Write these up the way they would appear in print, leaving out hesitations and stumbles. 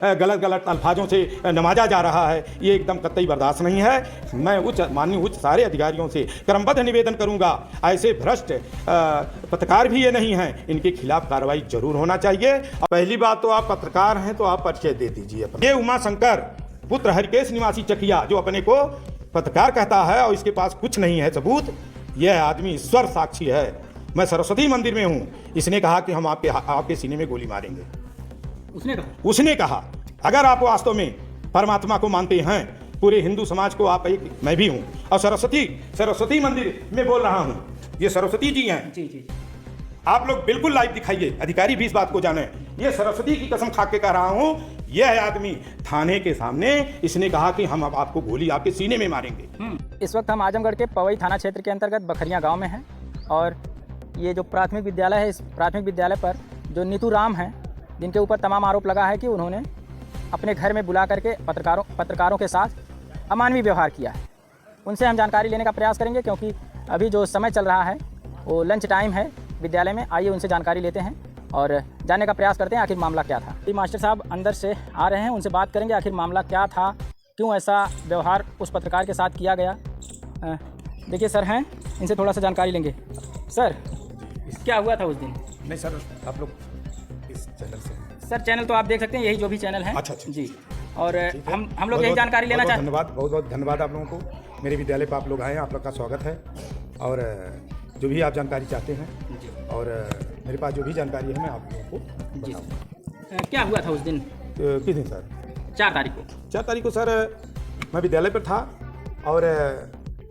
गलत गलत अल्फाजों से नवाजा जा रहा है, ये एकदम कतई बर्दाश्त नहीं है। मैं माननीय उच्च सारे अधिकारियों से क्रमबद्ध निवेदन करूंगा, ऐसे भ्रष्ट पत्रकार भी ये नहीं हैं, इनके खिलाफ कार्रवाई जरूर होना चाहिए। पहली बात तो आप पत्रकार हैं तो आप परिचय दे दीजिए। ये उमा शंकर पुत्र हरिकेश निवासी चकिया जो अपने को पत्रकार कहता है और इसके पास कुछ नहीं है सबूत, यह आदमी ईश्वर साक्षी है। मैं सरस्वती मंदिर में हूँ, इसने कहा कि हम आपके सीने में गोली मारेंगे। उसने कहा अगर आप वास्तव में परमात्मा को मानते हैं, पूरे हिंदू समाज को आप एक, मैं भी हूँ और सरस्वती मंदिर में बोल रहा हूँ, ये सरस्वती जी हैं। जी। आप लोग बिल्कुल लाइव दिखाइए, अधिकारी भी इस बात को जाने। ये सरस्वती की कसम खा के कह रहा हूँ, यह आदमी थाने के सामने इसने कहा कि हम अब आपको गोली आपके सीने में मारेंगे। इस वक्त हम आजमगढ़ के पवई थाना क्षेत्र के अंतर्गत बखरिया गांव में हैं और ये जो प्राथमिक विद्यालय है, इस प्राथमिक विद्यालय पर जो नीतू राम हैं, जिनके ऊपर तमाम आरोप लगा है कि उन्होंने अपने घर में बुला करके पत्रकारों के साथ अमानवीय व्यवहार किया है। उनसे हम जानकारी लेने का प्रयास करेंगे क्योंकि अभी जो समय चल रहा है वो लंच टाइम है विद्यालय में। आइए उनसे जानकारी लेते हैं और जानने का प्रयास करते हैं आखिर मामला क्या था। ये मास्टर साहब अंदर से आ रहे हैं, उनसे बात करेंगे आखिर मामला क्या था, क्यों ऐसा व्यवहार उस पत्रकार के साथ किया गया। देखिए सर हैं, इनसे थोड़ा सा जानकारी लेंगे। सर क्या हुआ था उस दिन? नहीं सर, आप लोग इस चैनल से सर, चैनल तो आप देख सकते हैं, यही जो भी चैनल है। अच्छा जी। और हम लोग यही जानकारी लेना चाहते हैं। बहुत बहुत धन्यवाद आप लोगों को, मेरे विद्यालय पर आप लोग आए हैं, आप लोग का स्वागत है। और जो भी आप जानकारी चाहते हैं और मेरे पास जो भी जानकारी है मैं आप लोगों को बताऊंगा। क्या हुआ था उस दिन? किस दिन सर? 4 तारीख को। 4 तारीख को सर मैं विद्यालय पर था और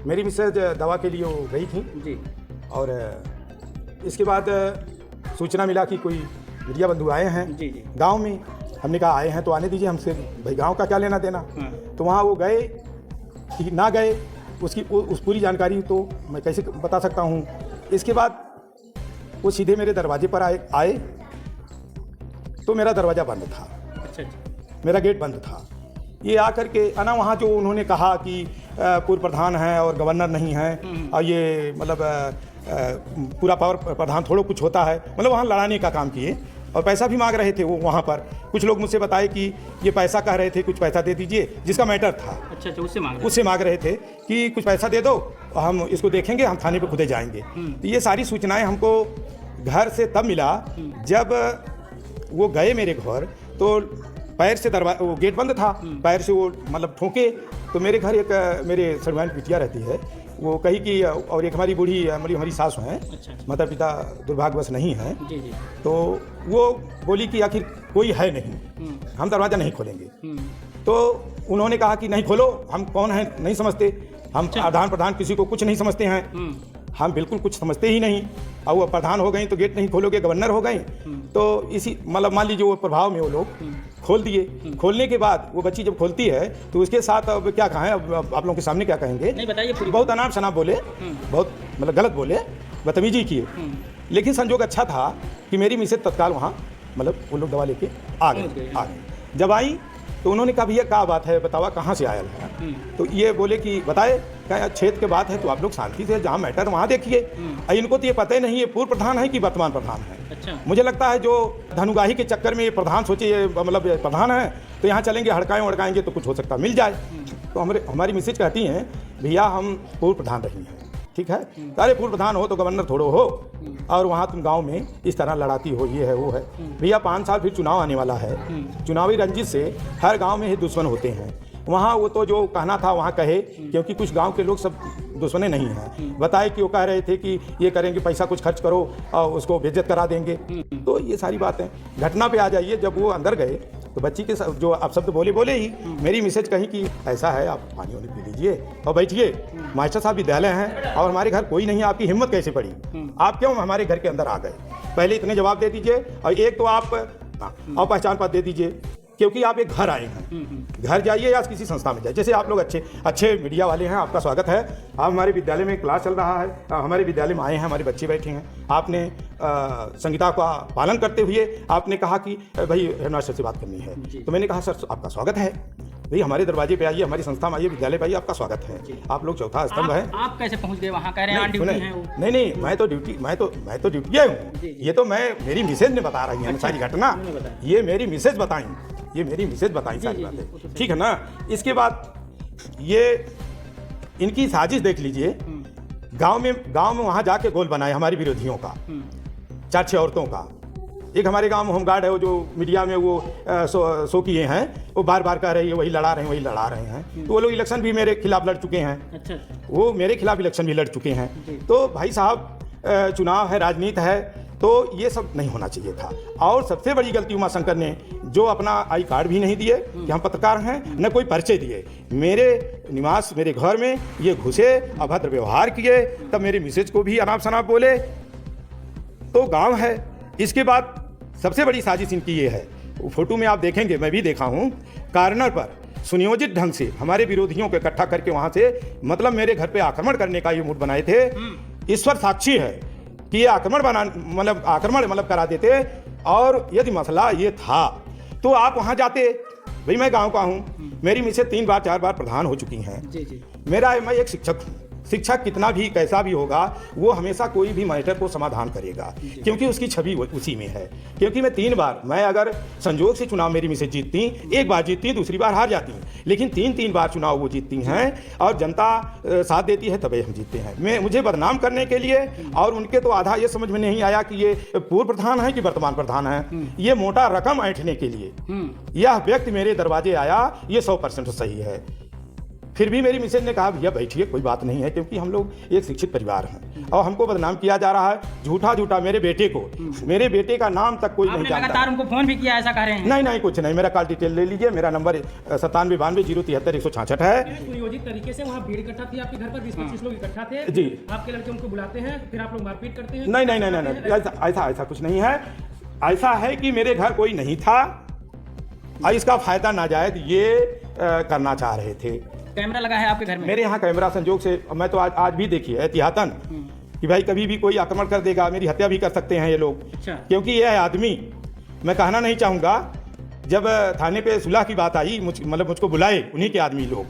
मेरी मिसेज दवा के लिए वो गई थी जी। और इसके बाद सूचना मिला कि कोई मीडिया बंधु आए हैं जी। गांव में। हमने कहा आए हैं तो आने दीजिए, हमसे भाई गांव का क्या लेना देना। तो वहाँ वो गए कि ना गए, उसकी उस पूरी जानकारी तो मैं कैसे बता सकता हूँ। इसके बाद वो सीधे मेरे दरवाजे पर आए तो मेरा दरवाज़ा बंद था। अच्छा। मेरा गेट बंद था। ये आकर के आना वहाँ जो उन्होंने कहा कि पूर्व प्रधान हैं और गवर्नर नहीं हैं और ये मतलब पूरा पावर प्रधान थोड़ा कुछ होता है, मतलब वहाँ लड़ाने का काम किए और पैसा भी मांग रहे थे वो वहाँ पर। कुछ लोग मुझसे बताए कि ये पैसा कह रहे थे, कुछ पैसा दे दीजिए, जिसका मैटर था। अच्छा, उससे मांग रहे थे कि कुछ पैसा दे दो और हम इसको देखेंगे, हम थाने पे खुदे जाएंगे। तो ये सारी सूचनाएं हमको घर से तब मिला जब वो गए मेरे घर, तो पैर से वो गेट बंद था, पैर से वो मतलब ठोके। तो मेरे घर एक मेरे सर्वेंट बिटिया रहती है, वो कही कि और एक हमारी बूढ़ी हमारी सास हैं। अच्छा। माता पिता दुर्भाग्यवश नहीं हैं। जी। तो वो बोली कि आखिर कोई है नहीं, हम दरवाज़ा नहीं खोलेंगे। तो उन्होंने कहा कि नहीं खोलो, हम कौन हैं नहीं समझते, हम आदान प्रधान किसी को कुछ नहीं समझते हैं, हम बिल्कुल कुछ समझते ही नहीं। और वो प्रधान हो गई तो गेट नहीं खोलोगे, गवर्नर हो गई। तो इसी मतलब मान लीजिए वो प्रभाव में वो लोग खोल दिए। खोलने के बाद वो बच्ची जब खोलती है तो उसके साथ अब क्या कहें, अब आप लोगों के सामने क्या कहेंगे, नहीं बताइए। बहुत अनाप शनाप बोले, बहुत मतलब गलत बोले, बदतमीजी किए। लेकिन संजोग अच्छा था कि मेरी मिसेज तत्काल वहाँ मतलब वो लोग दवा लेके आ गए। जब आई तो उन्होंने कहा भैया क्या बात है, बतावा कहाँ से आया है। तो ये बोले कि बताए, क्या क्षेत्र के बात है तो आप लोग शांति से जहाँ मैटर वहाँ देखिए। इनको तो ये पता ही नहीं है पूर्व प्रधान है कि वर्तमान प्रधान है। अच्छा। मुझे मुझे लगता है जो धनुगाही के चक्कर में ये प्रधान सोचे ये मतलब प्रधान है तो यहाँ चलेंगे हड़काएंगे तो कुछ हो सकता मिल जाए। तो हमारी मिसेज कहती हैं भैया हम पूर्व प्रधान रही हैं, ठीक है, अरे पूर्व प्रधान हो तो गवर्नर थोड़ो हो और वहाँ तुम गांव में इस तरह लड़ाती हो, ये है वो है। भैया 5 साल फिर चुनाव आने वाला है, चुनावी रंजिश से हर गांव में ही दुश्मन होते हैं। वहाँ वो तो जो कहना था वहाँ कहे, क्योंकि कुछ गांव के लोग सब दुश्मने नहीं हैं। बताए कि वो कह रहे थे कि ये करेंगे, पैसा कुछ खर्च करो और उसको बेइज्जत करा देंगे। तो ये सारी बातें घटना पे आ जाइए। जब वो अंदर गए तो बच्ची के जो आप शब्द बोले ही मेरी मिसेज कही कि ऐसा है आप पानी वानी पी लीजिए और बैठिए, मास्टर साहब विद्यालय हैं और हमारे घर कोई नहीं है, आपकी हिम्मत कैसे पड़ी, आप क्यों हमारे घर के अंदर आ गए, पहले इतने जवाब दे दीजिए और एक तो आप और पहचान पत्र दे दीजिए, क्योंकि आप एक घर आए हैं। घर जाइए या किसी संस्था में जाइए, जैसे आप लोग अच्छे मीडिया वाले हैं, आपका स्वागत है। आप हमारे विद्यालय में क्लास चल रहा है, हमारे विद्यालय में आए हैं, हमारे बच्चे बैठे हैं, आपने संहिता का पालन करते हुए आपने कहा कि भाई हेडमास्टर से बात करनी है। तो मैंने कहा सर आपका स्वागत है, भाई हमारे दरवाजे पे आइए, हमारी संस्था में आइए, विद्यालय पे आइए, आपका स्वागत है। आप लोग चौथा स्तंभ है। आप कैसे पहुंच गए वहाँ? कह रहे हैं ड्यूटी है वो। नहीं, मैं तो ड्यूटी हूँ। ये तो मैं मेरी मिसेज ने बता रही है सारी घटना, ये मेरी मिसेज बताई। ये मेरी मिसेज बताई सारी जी, बातें, वो तो सही। ठीक है ना। इसके बाद ये इनकी साजिश देख लीजिए, गांव में वहाँ जाके गोल बनाए हमारे विरोधियों का, 4-6 औरतों का। एक हमारे गांव में होमगार्ड है, वो जो मीडिया में वो शो किए हैं, वो बार बार कह रहे हैं वही लड़ा रहे हैं। तो वो लोग इलेक्शन भी मेरे खिलाफ लड़ चुके हैं, अच्छा, वो मेरे खिलाफ इलेक्शन भी लड़ चुके हैं। तो भाई साहब, चुनाव है, राजनीति है, तो ये सब नहीं होना चाहिए था। और सबसे बड़ी गलती उमा शंकर ने जो अपना आई कार्ड भी नहीं दिए कि हम पत्रकार हैं, न कोई परिचय दिए। मेरे निवास, मेरे घर में ये घुसे, अभद्र व्यवहार किए, तब मेरे मिसेज को भी अनाप शनाप बोले। तो गांव है। इसके बाद सबसे बड़ी साजिश इनकी ये है, फोटो में आप देखेंगे, मैं भी देखा हूँ, कार्नर पर सुनियोजित ढंग से हमारे विरोधियों को इकट्ठा करके वहाँ से मतलब मेरे घर पे आक्रमण करने का ये मूड बनाए थे। ईश्वर साक्षी है कि ये आक्रमण करा देते। और यदि मसला ये था तो आप वहाँ जाते। भाई मैं गांव का हूँ, मेरी मिसेज 3 बार 4 बार प्रधान हो चुकी हैं। जी। मैं एक शिक्षक हूँ। शिक्षक कितना भी कैसा भी होगा, वो हमेशा कोई भी मैटर को समाधान करेगा, क्योंकि उसकी छवि उसी में है। क्योंकि मैं 3 बार, मैं अगर संजोग से चुनाव मेरी मिसेज जीतती, एक बार जीतती, दूसरी बार हार जाती, लेकिन 3 बार चुनाव वो जीतती हैं और जनता साथ देती है, तभी हम जीतते हैं। मुझे बदनाम करने के लिए, और उनके तो आधा ये समझ में नहीं आया कि ये पूर्व प्रधान है कि वर्तमान प्रधान है। ये मोटा रकम ऐंठने के लिए यह व्यक्ति मेरे दरवाजे आया, ये 100% सही है। फिर भी मेरी मिसेज ने कहा भैया बैठिए, कोई बात नहीं है, क्योंकि हम लोग एक शिक्षित परिवार हैं और हमको बदनाम किया जा रहा है झूठा मेरे बेटे को। मेरे बेटे का नाम तक कोई नहीं जानता। लगातार उनको फोन भी किया, ऐसा कह रहे हैं? नहीं, कुछ नहीं। मेरा कॉल डिटेल ले लीजिए। मेरा नंबर 9792073166 है। सुनियोजित तरीके से वहाँ भीड़ इकट्ठा थी आपके घर पर, 20-25 लोग इकट्ठा थे जी। आपके लड़के उनको बुलाते हैं, फिर आप लोग मारपीट करते हैं? नहीं, ऐसा कुछ नहीं है। ऐसा है कि मेरे घर कोई नहीं था और इसका फायदा नाजायज ये करना चाह रहे थे। कैमरा लगा है आपके घर में? मेरे यहाँ कैमरा संजोग से, मैं तो आज भी देखिए एहतियातन कि भाई कभी भी कोई आक्रमण कर देगा, मेरी हत्या भी कर सकते हैं ये लोग। अच्छा। क्योंकि यह आदमी, मैं कहना नहीं चाहूँगा, जब थाने पे सुलह की बात आई, मुझको बुलाए उन्हीं के आदमी लोग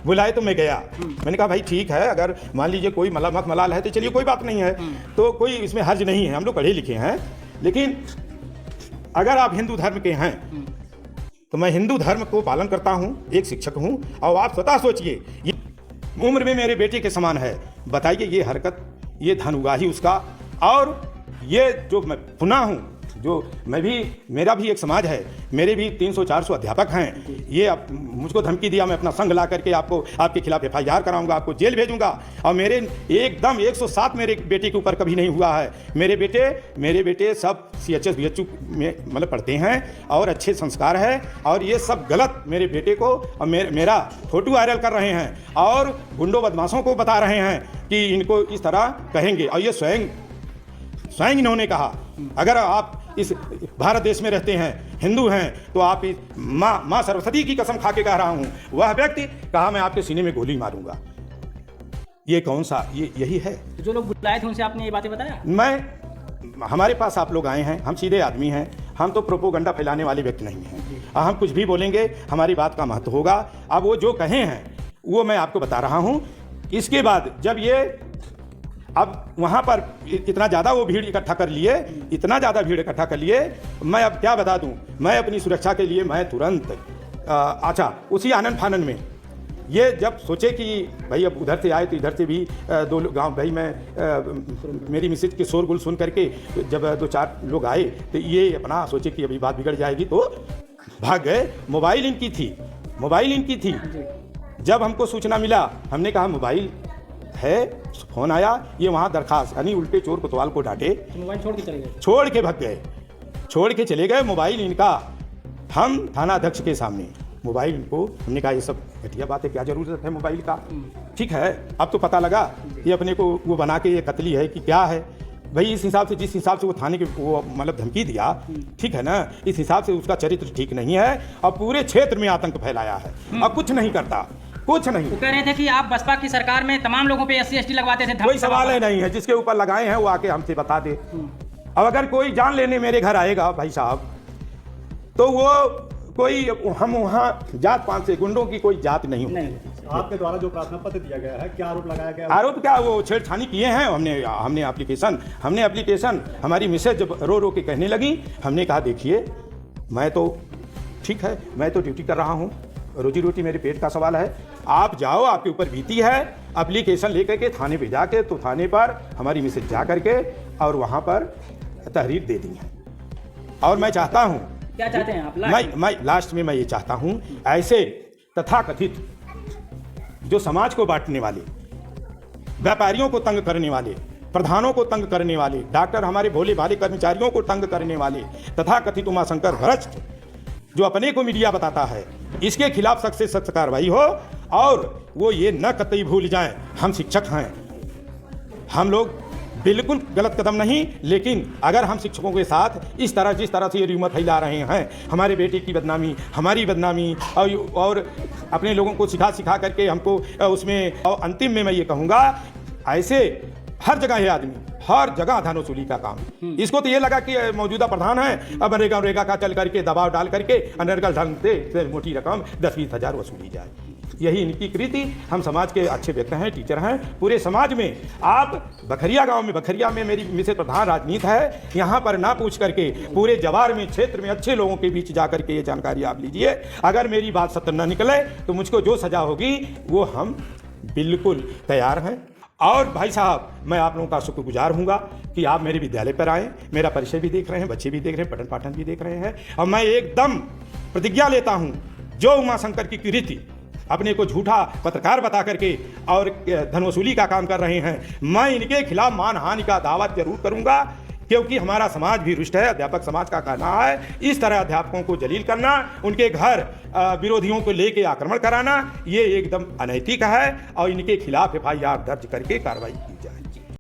बुलाए, तो मैं गया। मैंने कहा भाई ठीक है, अगर मान लीजिए कोई मलामत मलाल है तो चलिए कोई बात नहीं है, तो कोई इसमें हर्ज नहीं है, हम लोग पढ़े लिखे हैं। लेकिन अगर आप हिंदू धर्म के हैं तो मैं हिंदू धर्म को पालन करता हूँ, एक शिक्षक हूँ। और आप स्वतः सोचिए, ये उम्र में मेरे बेटे के समान है। बताइए ये हरकत, ये धन उगाही उसका, और ये जो मैं पुनः हूँ, जो मैं भी, मेरा भी एक समाज है, मेरे भी 300-400 अध्यापक हैं। ये अब मुझको धमकी दिया, मैं अपना संघ ला करके आपके खिलाफ FIR कराऊंगा, आपको जेल भेजूंगा। और मेरे एकदम 107 मेरे बेटे के ऊपर कभी नहीं हुआ है। मेरे बेटे सब CHS BHU में पढ़ते हैं और अच्छे संस्कार है, और ये सब गलत मेरे बेटे को और मेरा फोटो वायरल कर रहे हैं और गुंडों बदमाशों को बता रहे हैं कि इनको इस तरह कहेंगे। और ये स्वयं इन्होंने कहा, अगर आप इस भारत देश में रहते हैं, हिंदू हैं, तो आप इस माँ सरस्वती की कसम खा के कह रहा हूँ, वह व्यक्ति कहा मैं आपके सीने में गोली मारूंगा। ये कौन सा, यही है। जो लोग बुलाए थे उनसे आपने ये बातें बताया? हमारे पास आप लोग आए हैं, हम सीधे आदमी हैं, हम तो प्रोपोगंडा फैलाने वाले व्यक्ति नहीं हैं। हम कुछ भी बोलेंगे, हमारी बात का महत्व होगा। अब वो जो कहे हैं वो मैं आपको बता रहा हूँ। इसके बाद जब ये अब वहाँ पर इतना ज़्यादा वो भीड़ इकट्ठा कर लिए, मैं अब क्या बता दूँ। मैं अपनी सुरक्षा के लिए मैं तुरंत उसी आनन फानन में ये जब सोचे कि भाई अब उधर से आए तो इधर से भी 2 गाँव, भाई मैं मेरी मिसेज के शोरगुल सुन करके जब 2-4 लोग आए तो ये अपना सोचे कि अभी बात बिगड़ जाएगी, तो भाग गए। मोबाइल इनकी थी। जब हमको सूचना मिला, हमने कहा मोबाइल है, फोन आया, ये वहाँ दरखास्त, यानी उल्टे चोर कोतवाल को डांटे, मोबाइल छोड़ के चले गए, छोड़ के चले गए मोबाइल इनका। हम थाना अध्यक्ष के सामने मोबाइल इनको, हमने कहा ये सब घटिया बात है, क्या जरूरत है मोबाइल का। ठीक है, अब तो पता लगा ये अपने को वो बना के ये कतली है कि क्या है। भाई इस हिसाब से, जिस हिसाब से वो थाने के वो धमकी दिया, ठीक है ना, इस हिसाब से उसका चरित्र ठीक नहीं है और पूरे क्षेत्र में आतंक फैलाया है और कुछ नहीं करता, कुछ नहीं। वो कह रहे थे कि आप बसपा की सरकार में तमाम लोगों पे SC ST लगवाते थे। कोई सवाल ही नहीं है, जिसके ऊपर लगाए हैं वो आके हमसे बता दे। अब अगर कोई जान लेने मेरे घर आएगा भाई साहब, तो वो कोई, हम वहाँ जात पात से, गुंडों की कोई जात नहीं होती। आपके द्वारा जो प्रार्थना पत्र दिया गया है, क्या आरोप लगाया गया? आरोप क्या, वो छेड़छानी किए हैं। हमने एप्लीकेशन हमारी मिसेज जब रो के कहने लगी, हमने कहा देखिए मैं तो ठीक है, मैं तो ड्यूटी कर रहा हूँ, रोजी रोटी मेरे पेट का सवाल है। आप जाओ, आपके ऊपर बीती है, एप्लीकेशन लेकर के थाने पे जाके, तो थाने पर हमारी मिसेज जा करके और वहाँ पर तहरीर दे दी है। और मैं चाहता हूँ, क्या चाहते हैं आप? मैं लास्ट में मैं ये चाहता हूँ, ऐसे तथाकथित जो समाज को बांटने वाले, व्यापारियों को तंग करने वाले, प्रधानों को तंग करने वाले, डॉक्टर हमारे भोले भाले कर्मचारियों को तंग करने वाले तथाकथित उमाशंकर भ्रष्ट जो अपने को मीडिया बताता है, इसके खिलाफ सख्त से सख्त कार्रवाई हो। और वो ये न कतई भूल जाएं, हम शिक्षक हैं, हम लोग बिल्कुल गलत कदम नहीं, लेकिन अगर हम शिक्षकों के साथ इस तरह जिस तरह से ये र्यूमर फैला रहे हैं, हमारे बेटे की बदनामी, हमारी बदनामी और अपने लोगों को सिखा करके हमको उसमें, और अंतिम में मैं ये कहूँगा, ऐसे हर जगह है आदमी, हर जगह धन वसूली का काम। इसको तो ये लगा कि मौजूदा प्रधान है, अब रेगा का चल करके दबाव डाल करके अनर्गल ढंग से मोटी रकम 10-20 हज़ार वसूली जाए। यही इनकी कृति। हम समाज के अच्छे व्यक्ति हैं, टीचर हैं, पूरे समाज में। आप बखरिया गांव में, बखरिया में मेरी मिसेज प्रधान राजनीति है, यहाँ पर ना पूछ करके पूरे जवार में, क्षेत्र में अच्छे लोगों के बीच जा करके ये जानकारी आप लीजिए। अगर मेरी बात सत्य न निकले तो मुझको जो सजा होगी वो हम बिल्कुल तैयार हैं। और भाई साहब, मैं आप लोगों का शुक्रगुजार हूँगा कि आप मेरे विद्यालय पर आए, मेरा परिचय भी देख रहे हैं, बच्चे भी देख रहे हैं, पठन पाठन भी देख रहे हैं। और मैं एकदम प्रतिज्ञा लेता हूँ, जो उमाशंकर की कृति अपने को झूठा पत्रकार बता करके और धन वसूली का काम कर रहे हैं, मैं इनके खिलाफ मानहानि का दावा जरूर करूँगा, क्योंकि हमारा समाज भी रुष्ट है। अध्यापक समाज का कहना है इस तरह अध्यापकों को जलील करना, उनके घर विरोधियों को लेके आक्रमण कराना, ये एकदम अनैतिक है और इनके खिलाफ FIR दर्ज करके कार्रवाई की जाए।